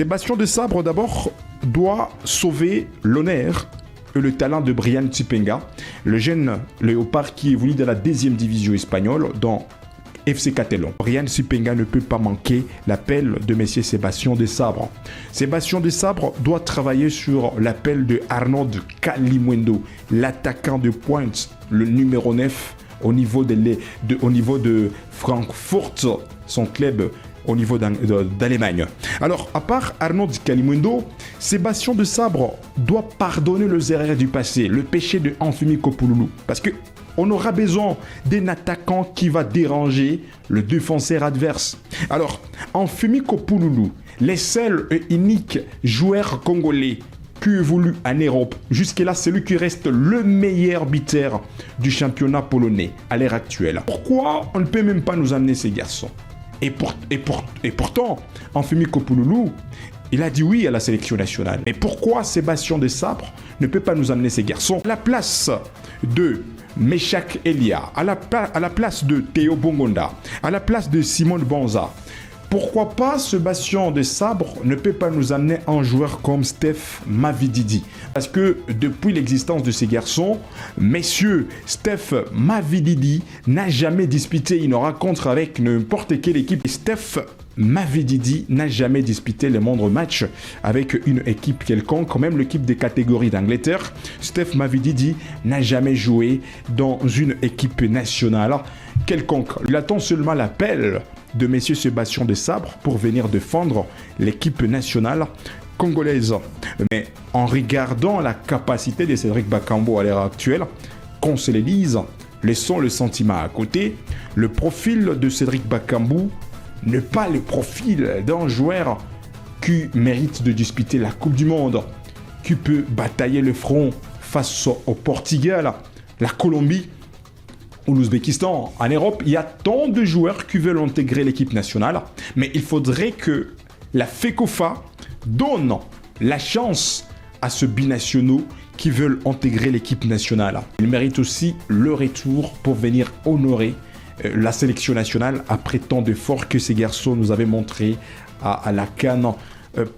Sébastien Desabre, d'abord, doit sauver l'honneur et le talent de Brian Tsipenga, le jeune léopard qui évolue dans la 2e division espagnole dans FC Catalan. Brian Tsipenga ne peut pas manquer l'appel de M. Sébastien Desabre. Sébastien Desabre doit travailler sur l'appel de Arnaud Kalimuendo, l'attaquant de pointe, le numéro 9 au niveau de Francfort, son club au niveau d'Allemagne. Alors, à part Arnaud Kalimuendo, Sébastien Desabre doit pardonner les erreurs du passé, le péché de Anfimi Kopouloulou. Parce qu'on aura besoin d'un attaquant qui va déranger le défenseur adverse. Alors, Anfimi Kopouloulou, les seuls et uniques joueurs congolais qui évolue en Europe. Jusque-là, c'est lui qui reste le meilleur buteur du championnat polonais à l'heure actuelle. Pourquoi on ne peut même pas nous amener ces garçons? Et pourtant, Anfimi Kopouloulou, il a dit oui à la sélection nationale. Mais pourquoi Sébastien Desabre ne peut pas nous amener ces garçons? À la place de Meshak Elia, à la place de Théo Bongonda, à la place de Simone Banza, pourquoi pas Sébastien Desabre ne peut pas nous amener un joueur comme Steph Mavididi? Parce que depuis l'existence de ces garçons, messieurs, Steph Mavididi n'a jamais disputé une rencontre avec n'importe quelle équipe. Steph Mavididi n'a jamais disputé le moindre match avec une équipe quelconque, même l'équipe des catégories d'Angleterre. Steph Mavididi n'a jamais joué dans une équipe nationale quelconque. Il attend seulement l'appel de M. Sébastien Desabre pour venir défendre l'équipe nationale congolaise. Mais en regardant la capacité de Cédric Bakambu à l'heure actuelle, qu'on se les dise, laissons le sentiment à côté, le profil de Cédric Bakambu n'est pas le profil d'un joueur qui mérite de disputer la Coupe du Monde, qui peut batailler le front face au Portugal, la Colombie ou l'Ouzbékistan. En Europe, il y a tant de joueurs qui veulent intégrer l'équipe nationale, mais il faudrait que la FECOFA donne la chance à ceux binationaux qui veulent intégrer l'équipe nationale. Ils méritent aussi le retour pour venir honorer la sélection nationale après tant d'efforts que ces garçons nous avaient montré à la CAN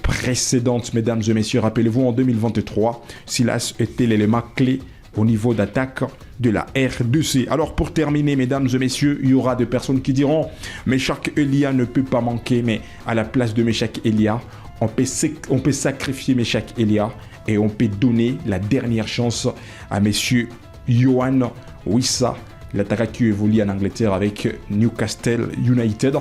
précédente. Mesdames et messieurs, rappelez-vous, en 2023, Silas était l'élément clé au niveau d'attaque de la RDC. Alors pour terminer, mesdames et messieurs, il y aura des personnes qui diront Meshak Elia ne peut pas manquer, mais à la place de Meshak Elia, on peut sacrifier Meshak Elia et on peut donner la dernière chance à messieurs Yohan Wissa, l'attaquant qui évolue en Angleterre avec Newcastle United.